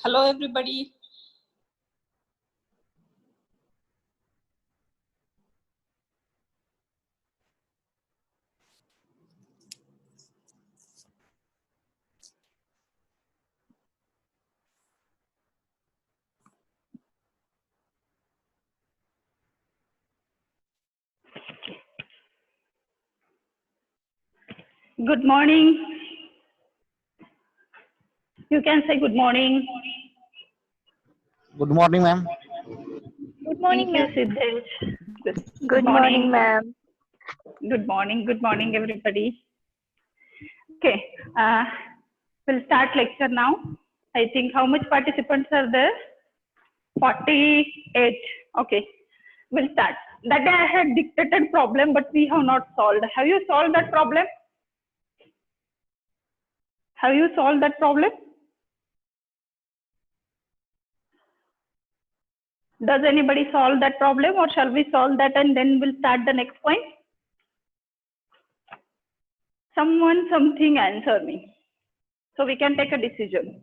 Hello, everybody. Good morning. You can say good morning. Good morning, ma'am. Good morning, ma'am. Thank you, Siddesh. Good morning, ma'am. Good morning. Good morning, everybody. Okay, we'll start lecture now. I think how much participants are there? 48. Okay, we'll start. That day I had dictated problem, but we have not solved. Have you solved that problem? Have you solved that problem? Does anybody solve that problem, or shall we solve that and then we'll start the next point? Someone, something answer me, so we can take a decision.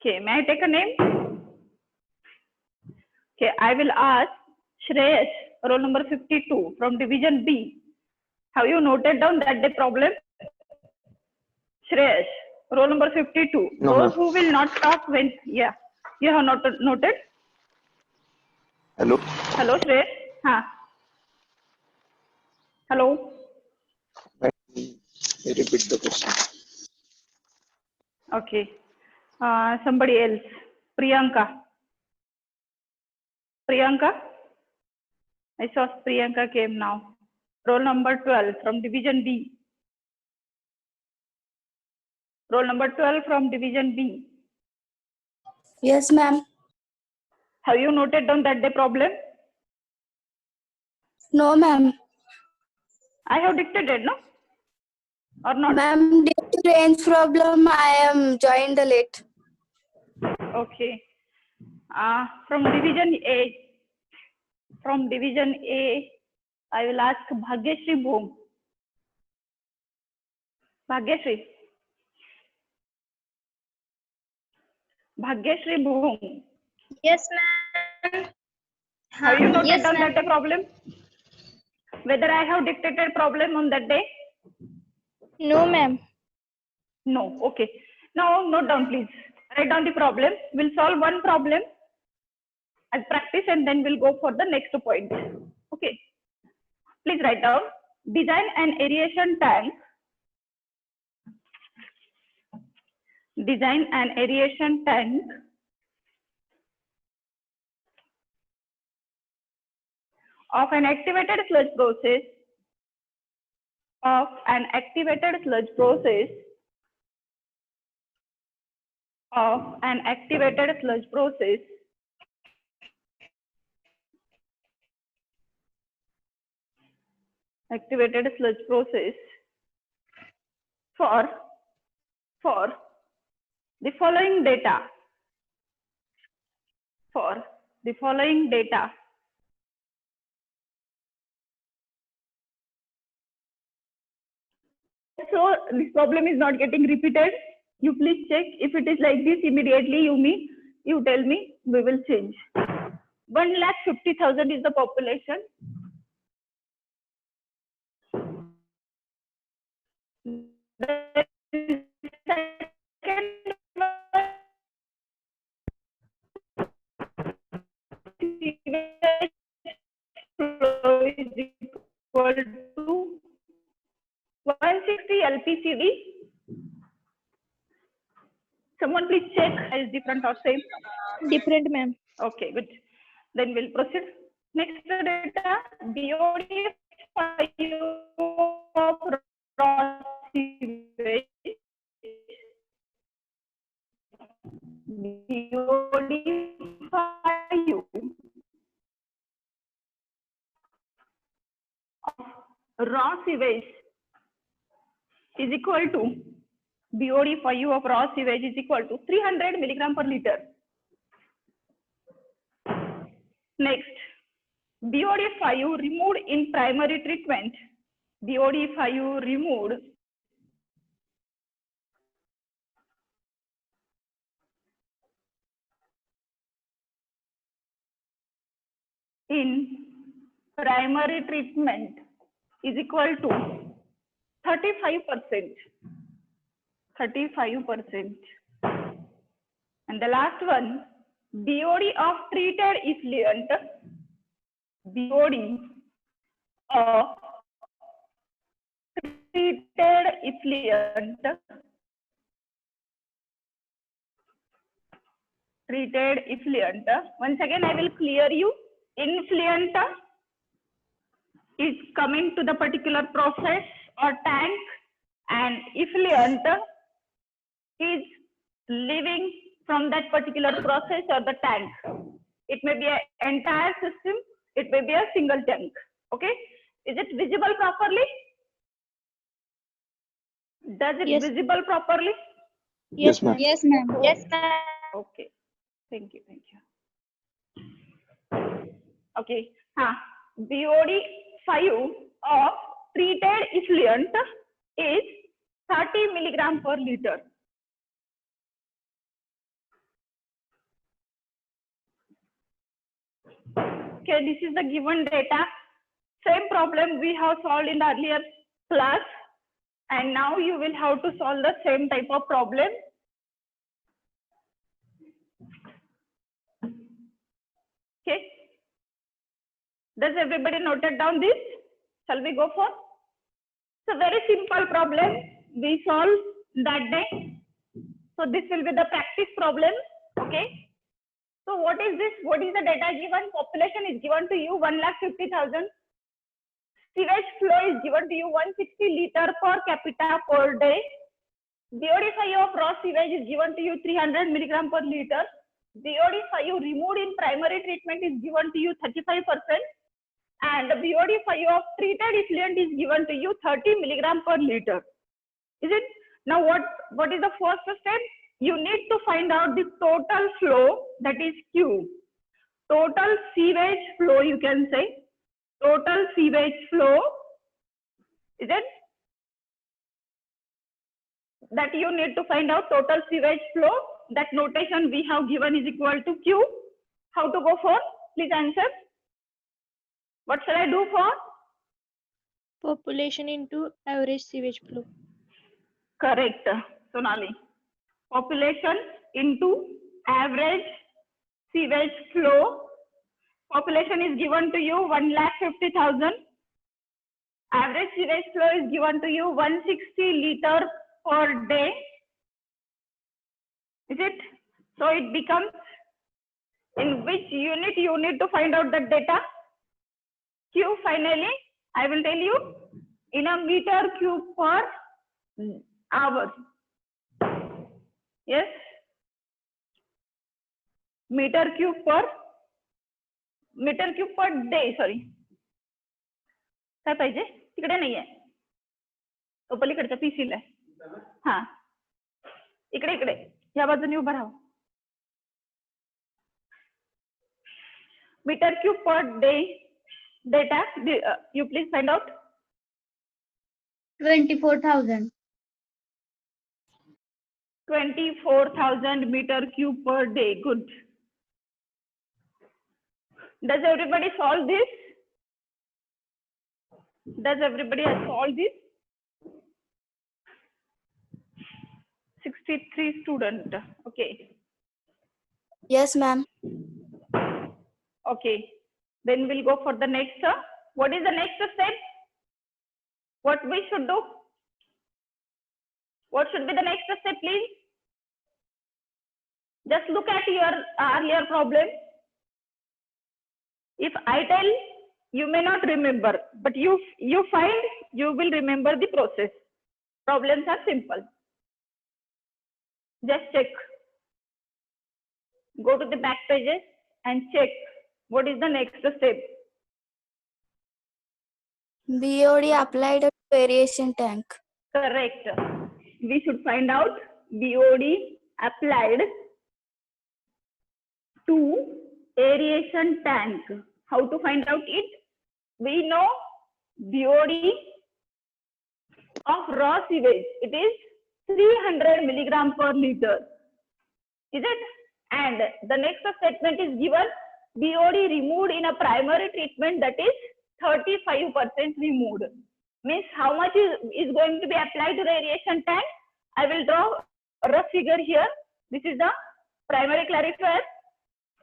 Okay, may I take a name? Okay, I will ask Shreyash, roll number 52 from division B. Have you noted down that the problem? Shreyash, roll number 52. No, Those ma'am. who will not talk when, yeah, you have not noted? Hello. Hello, Shreyash. Huh. Hello. Repeat the question. Okay. Somebody else. Priyanka. Priyanka? I saw Priyanka came now. Roll number 12 from division B. Roll number 12 from division B. Yes, ma'am. Have you noted down that the problem? No, ma'am. I have dictated, no? Or not? Ma'am, due to range problem, I am joined late. Okay. From division A. From division A, I will ask Bhagyashree Bhom. Bhagyashree. Bhagyashree Bhom. Yes, ma'am. Have you noted Yes, down ma'am. that the problem? Whether I have dictated problem on that day? No, ma'am. No. Okay. Now note down, please. Write down the problem. We'll solve one problem as practice and then we'll go for the next point. Okay. Please write down. Design an aeration tank. Design an aeration tank of an activated sludge process of an activated sludge process of an activated sludge process activated sludge process for the following data. For the following data. So this problem is not getting repeated. You please check. If it is like this, immediately you tell me, we will change. 1,50,000 is the population. The second flow is equal to 160 LPCD. Someone please check. Is different or same? Different, ma'am. Okay, good. Then we'll proceed. Next data, BOD of raw sewage. BOD 5 of raw sewage is equal to BOD 5 of raw sewage is equal to 300 milligram per liter. Next, BOD 5 removed in primary treatment. BOD 5 removed in primary treatment is equal to 35%. 35%. And the last one, BOD of treated effluent, BOD of treated effluent, once again I will clear you. Influent is coming to the particular process or tank, and effluent is leaving from that particular process or the tank. It may be an entire system, it may be a single tank. Okay, is it visible properly? Does it Yes. visible properly? Yes, ma'am. Yes, ma'am. Yes, ma'am. Okay, thank you. Okay, BOD 5 of treated effluent is 30 milligram per liter. Okay, this is the given data. Same problem we have solved in the earlier class, and now you will have to solve the same type of problem. Okay, does everybody noted down this? Shall we go for? It's a very simple problem we solved that day. So this will be the practice problem. Okay, so what is this? What is the data given? Population is given to you 1,50,000. Sewage flow is given to you 160 liter per capita per day. BOD5 of raw sewage is given to you 300 milligram per liter. BOD5 removed in primary treatment is given to you 35%. And BOD5 of treated effluent is given to you 30 milligram per liter. Is it? Now what is the first step? You need to find out the total flow, that is Q. Total sewage flow, you can say. Total sewage flow, is it? That you need to find out total sewage flow. That notation we have given is equal to Q. How to go for? Please answer. What shall I do for? Population into average sewage flow. Correct, Sonali. Population into average sewage flow. Population is given to you 1,50,000. Average sewage flow is given to you 160 liter per day. Is it? So it becomes, in which unit you need to find out the data? Q finally, I will tell you, in a meter cube per hour. Yes? Meter cube per day, sorry. काय पाहिजे? तिकडे नाहीये. तो पलीकडच्या पीसीला आहे. हा. इकडे. या बाजूने उभा राहा. Meter cube per day data, you please find out. 24,000. 24,000 meter cube per day. Good. Does everybody solve this? Does everybody have solved this? 63 student. Okay. Yes, ma'am. Okay. Then we'll go for the next. What is the next step? What we should do? What should be the next step, please? Just look at your earlier problem. If I tell, you may not remember, but you find you will remember the process. Problems are simple. Just check. Go to the back pages and check what is the next step. BOD applied to aeration tank. Correct. We should find out BOD applied to aeration tank. How to find out it? We know BOD of raw sewage. It is 300 milligram per liter. Is it? And the next statement is given BOD removed in a primary treatment, that is 35% removed. Means how much is going to be applied to the aeration tank? I will draw a rough figure here. This is the primary clarifier,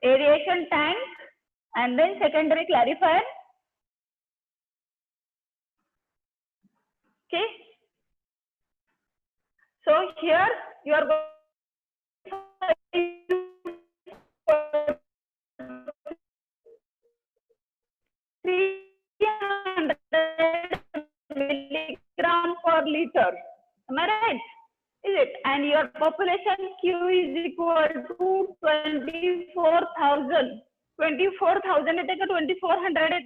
aeration tank, and then secondary clarifier. Okay. So here you are going 300 milligram per liter. Am I right? Is it? And your population Q is equal to 24,000. 24,000 is 2400 is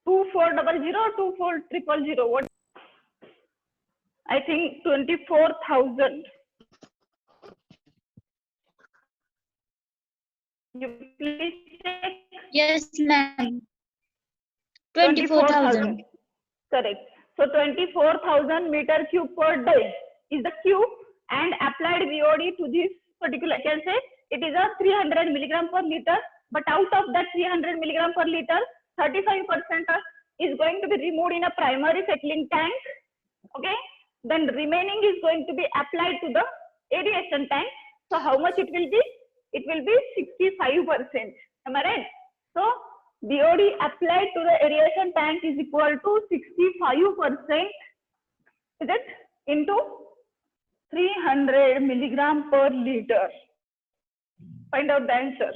2400 24000. What? I think 24,000. You please check. Yes, ma'am. 24,000. Correct. So 24,000 meter cube per day is the Q, and applied BOD to this particular, I can say it is a 300 milligram per liter, but out of that 300 milligram per liter, 35% is going to be removed in a primary settling tank. Okay. Then remaining is going to be applied to the aeration tank. So how much it will be? It will be 65%. Am I right? So BOD applied to the aeration tank is equal to 65%. Is it? Into 300 milligram per liter. Find out the answer.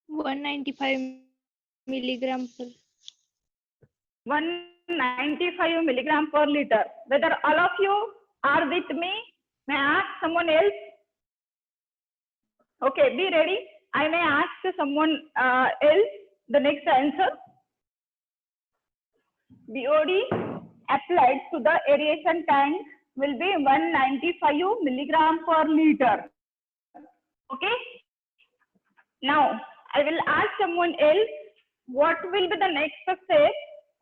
195 milligram per. 195 milligram per liter. Whether all of you are with me? May I ask someone else? Okay, be ready. I may ask someone else the next answer. BOD applied to the aeration tank will be 195 milligram per liter. Okay. Now, I will ask someone else what will be the next step,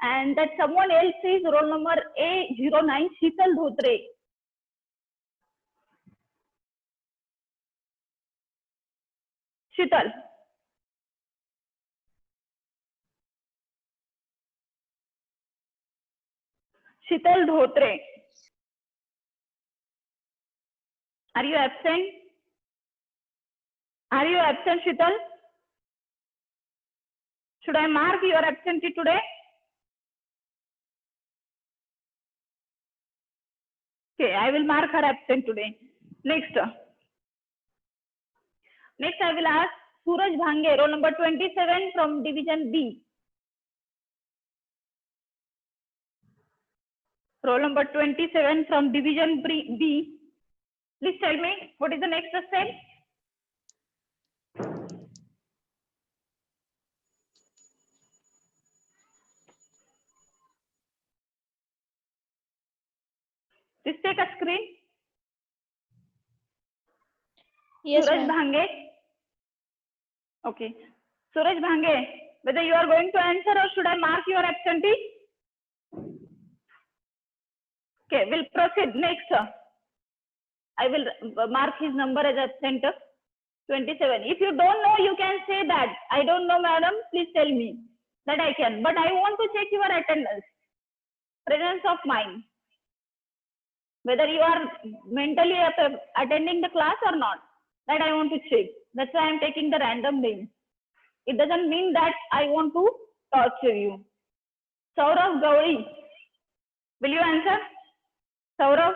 and that someone else is roll number A09, Sheetal Dhotre. Sheetal. Sheetal Dhotre. Are you absent? Are you absent, Sheetal? Should I mark your absentee today? Okay, I will mark her absent today. Next. Next, I will ask Suraj Bhange, roll number 27 from division B. Roll number 27 from division B. Please tell me what is the next step? Please take a screen. Yes, Suraj ma'am. Bhange. Okay. Suraj Bhange, whether you are going to answer or should I mark your absentee? Okay, we'll proceed. Next. I will mark his number as absent 27. If you don't know, you can say that. I don't know, madam. Please tell me that I can. But I want to check your attendance, presence of mind, whether you are mentally attending the class or not. That I want to check. That's why I'm taking the random name. It doesn't mean that I want to torture you. Saurav Gauri. Will you answer? Saurav?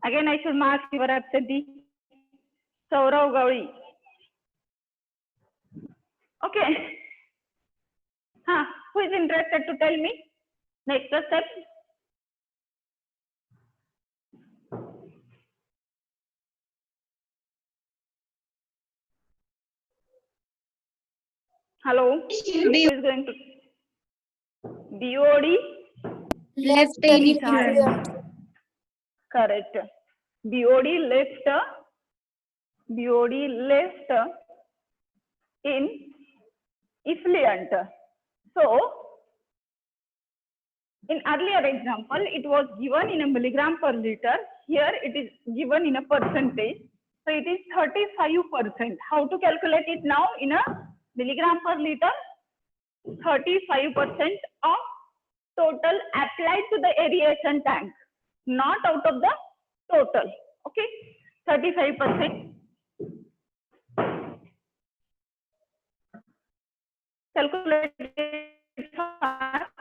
Again, I should mark your absentee. Saurav Gauri. Okay. Who is interested to tell me? Next step. Hello. Who is going to? BOD. Left Effluent. Correct. BOD left in effluent. So, in earlier example, it was given in a milligram per liter. here it is given in a percentage. So it is 35%. How to calculate it now in a milligram per liter? 35% of total applied to the aeration tank, not out of the total. Okay, 35%. Calculate it fast.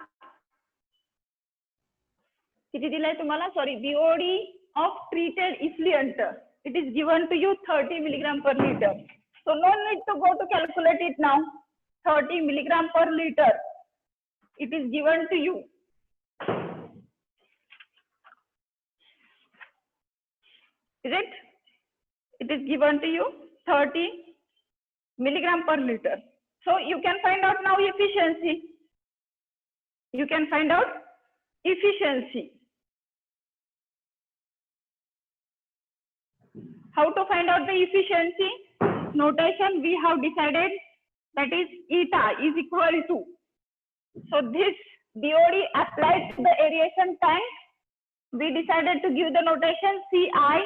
किती दिलाय तुम्हाला? Sorry, BOD of treated effluent. It is given to you 30 milligram per liter. So no need to go to calculate it now. 30 milligram per liter. It is given to you. Is it? It is given to you 30 milligram per liter. So you can find out now efficiency. You can find out efficiency. How to find out the efficiency? Notation we have decided, that is eta is equal to. So this BOD applied to the aeration tank, we decided to give the notation Ci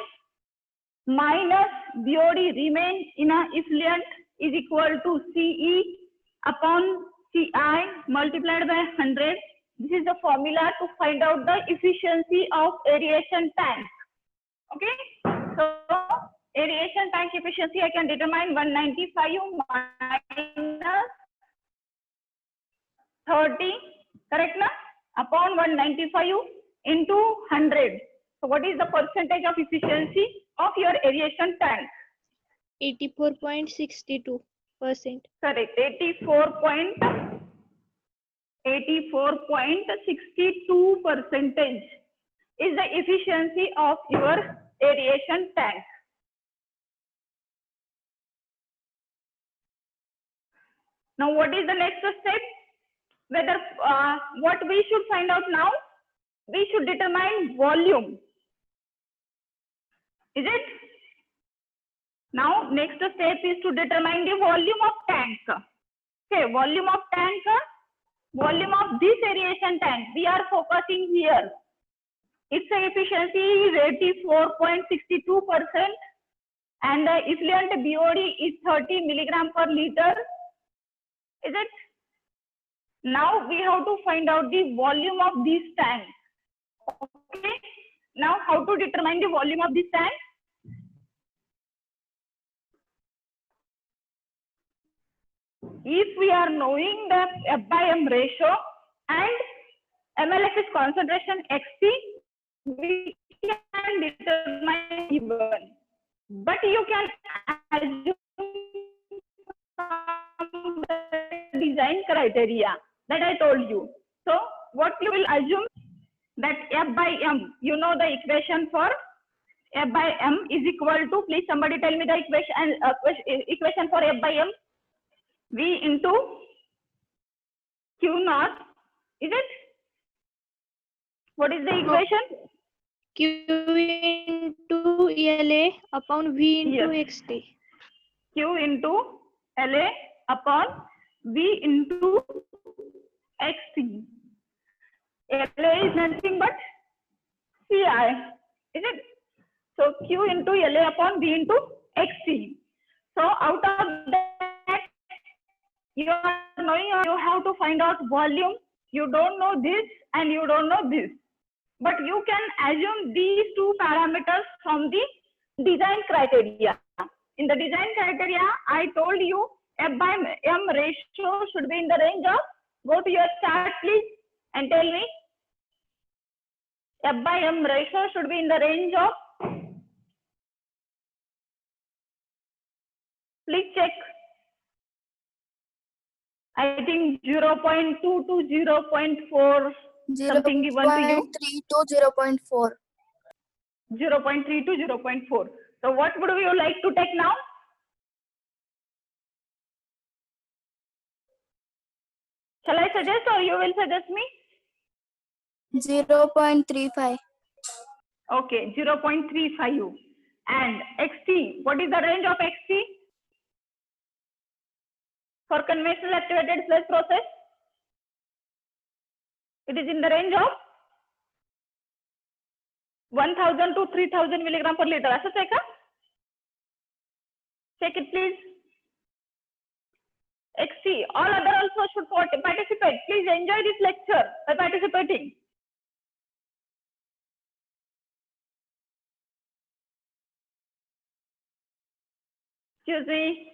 minus BOD remain in a effluent is equal to Ce upon Ci multiplied by 100. This is the formula to find out the efficiency of aeration tank. Okay, so aeration tank efficiency I can determine 195 minus 30, correct na? Upon 195 into 100. So what is the percentage of efficiency of your aeration tank? 84.62%. Correct, 84.62% is the efficiency of your aeration tank. Now what is the next step? Whether what we should find out now? We should determine volume. Is it? Now next step is to determine the volume of tank. Okay, volume of tank, volume of this aeration tank. We are focusing here. Its efficiency is 84.62% and the effluent BOD is 30 milligram per liter. Is it? Now we have to find out the volume of this tank. Okay. Now how to determine the volume of this tank? If we are knowing the F/M ratio and MLF's concentration XC, we can determine given. But you can assume the design criteria that I told you. So what you will assume, that F/M, you know the equation for F/M is equal to, please somebody tell me the equation for F/M. V into Q naught. Is it? What is the equation? Q into LA upon V into Yes. XT. Q into LA upon V into XT. LA is nothing but Ci. Is it? So Q into LA upon V into XT. So out of that, you are knowing you have to find out volume. You don't know this and you don't know this. But you can assume these two parameters from the design criteria. In the design criteria, I told you F/M ratio should be in the range of, go to your chart please and tell me. F/M ratio should be in the range of, please check. I think 0.2 to 0.4 something given to you. 0.3 to 0.4. 0.3 to 0.4. So what would you like to take now? Shall I suggest or you will suggest me? 0.35. Okay, 0.35. And XT, what is the range of XT? For conventional activated sludge process, it is in the range of 1000 to 3000 milligram per liter. असंच आहे का? Check it please. XC. All other also should participate. Please enjoy this lecture by participating. Excuse me.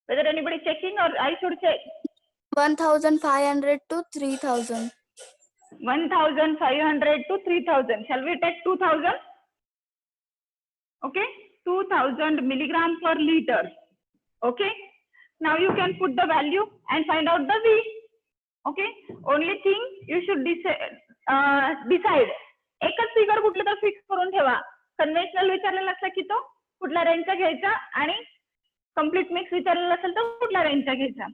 Whether anybody checking or I should check? 1500 to 3000. 1500 to 3000. Shall we take 2000? Okay. 2000 milligram per liter. Okay. Now you can put the value and find out the V. Okay. Only thing you should decide. एकच figure कुठलं तर fix करून ठेवा. Conventional विचारलेला असला की तो कुठल्या रेंजचा घ्यायचा आणि कम्प्लीट मिक्स विचारलेला असेल तर कुठल्या रेंजचा घ्यायचा.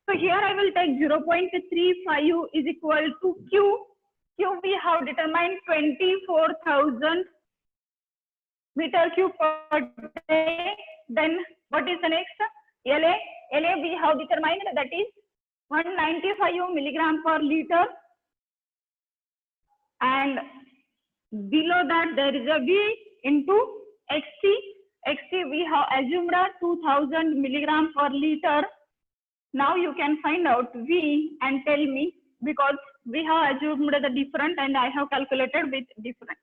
So here I will take 0.35 is equal to Q. Q we have determined 24,000 meter cube per day. Then what is the next? LA. LA we have determined that is 195 milligram per liter. And below that there is a V into XT. XT we have assumed 2000 milligram per liter. Now you can find out V and tell me, because we have assumed the different and I have calculated with different.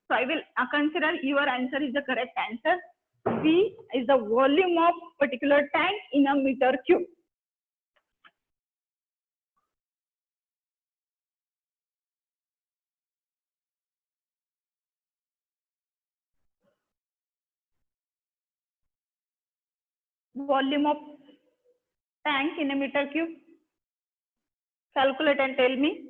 So I will consider your answer is the correct answer. V is the volume of particular tank in a meter cube. Volume of tank in a meter cube. Calculate and tell me.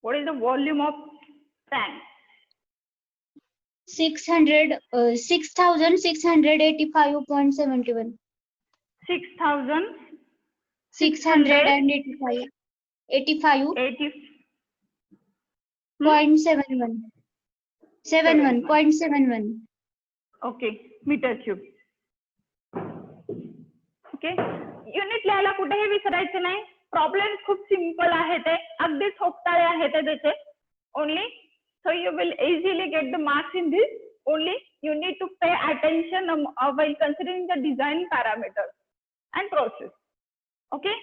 What is the volume of tank? 6,685.71. 6,000 685. 80. 71.71. Okay, meter cube. Okay, unit लिहायला कुठेही विसरायचं नाही. Problem खूप simple आहे ते, अगदी ठोकताळे आहे ते त्याचे. Only so you will easily get the marks in this. Only you need to pay attention while considering the design parameters and process. Okay,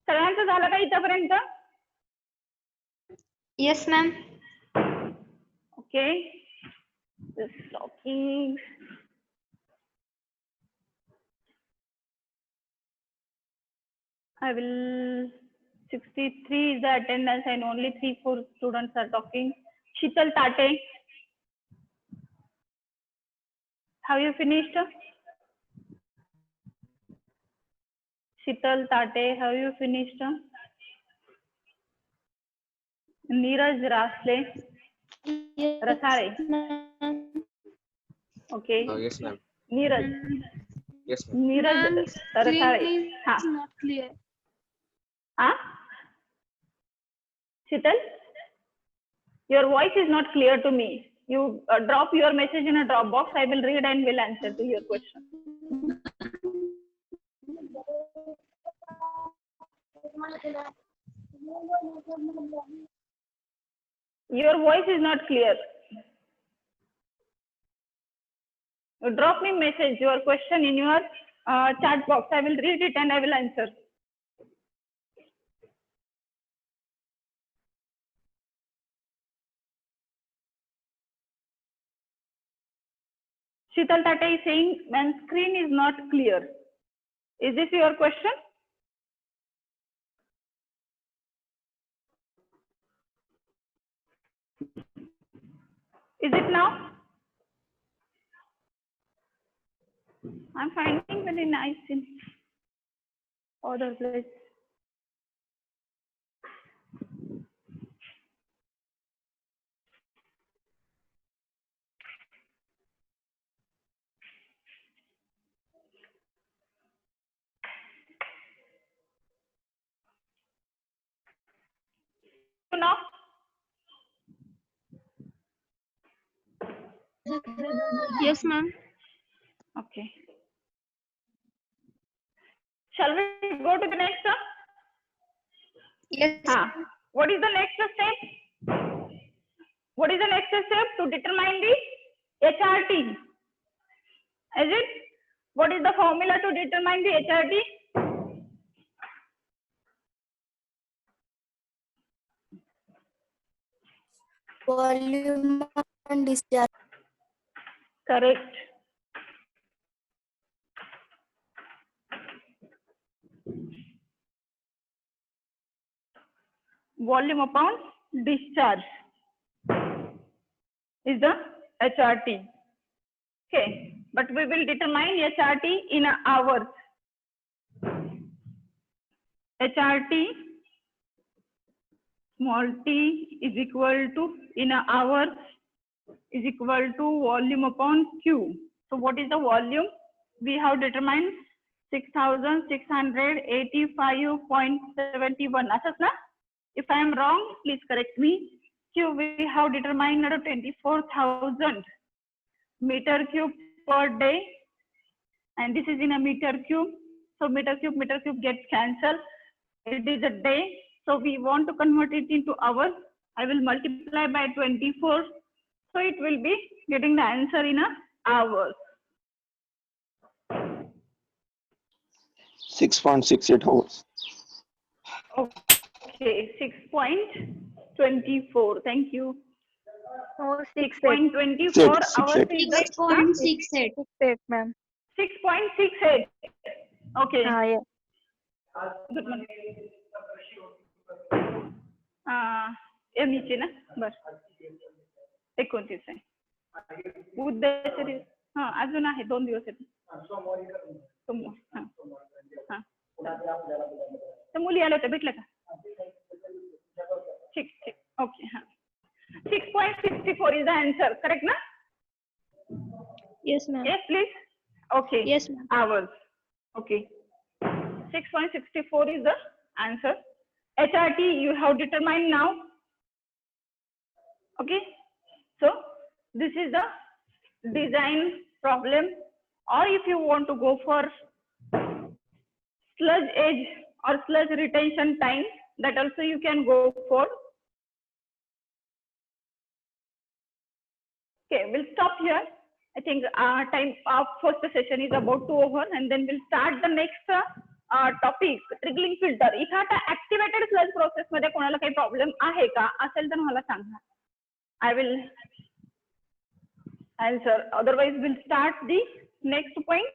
सगळ्यांचं झालं का इथपर्यंत? Yes, ma'am. Okay, this talking. I will 63 is the attendance and only 3-4 students are talking. Shital Tate, have you finished? Shital Tate, have you finished? Neeraj Rasle, Rasare. Okay. Yes, ma'am. Neeraj. Yes, ma'am. Neeraj Rasare. Ha. Not clear. Huh? Shital, your voice is not clear to me. You drop your message in a drop box. I will read and will answer to your question. Your voice is not clear. You drop me message, your question in your chat box. I will read it and I will answer. Shital Tata is saying, my screen is not clear. Is this your question? Is it now? I'm finding very nice in other place. Now? Yes, ma'am. Okay. Shall we go to the next one? Yes. What is the next step? What is the next step to determine the HRT? Is it? What is the formula to determine the HRT? Volume and discharge. Correct. Volume upon discharge is the HRT. Okay, but we will determine HRT in hours. HRT small t is equal to in hours is equal to volume upon Q. So what is the volume? We have determined 6,685.71. If I am wrong, please correct me. Q we have determined 24,000 meter cube per day, and this is in a meter cube. So meter cube gets cancelled. It is a day. So we want to convert it into hours. I will multiply by 24. So it will be getting the answer in a hours. 6.68 hours. Okay, 6.24. Thank you. Oh, 6.24 hours is the 6.68. 6.8, ma'am. 6.68. Okay. Yeah. Good morning. एमईचे ना बर 29 आहे उद्याच्या दिवस अजून आहे 2 दिवस आहेत तर मुली आल्या होत्या भेटल्या का ठीक okay 6.64 is the answer correct na Yes, ma'am. yes please okay Yes, ma'am. hours okay 6.64 is the answer. HRT you have determined now. Okay, so this is the design problem, or if you want to go for sludge edge or sludge retention time, that also you can go for. Okay, we'll stop here. I think time of first session is about to over, and then we'll start the next topic, trickling filter. इथं आता activated sludge process मध्ये कोणाला काही problem आहे का असेल तर मला सांगा. I will answer. Otherwise, we'll start the next point.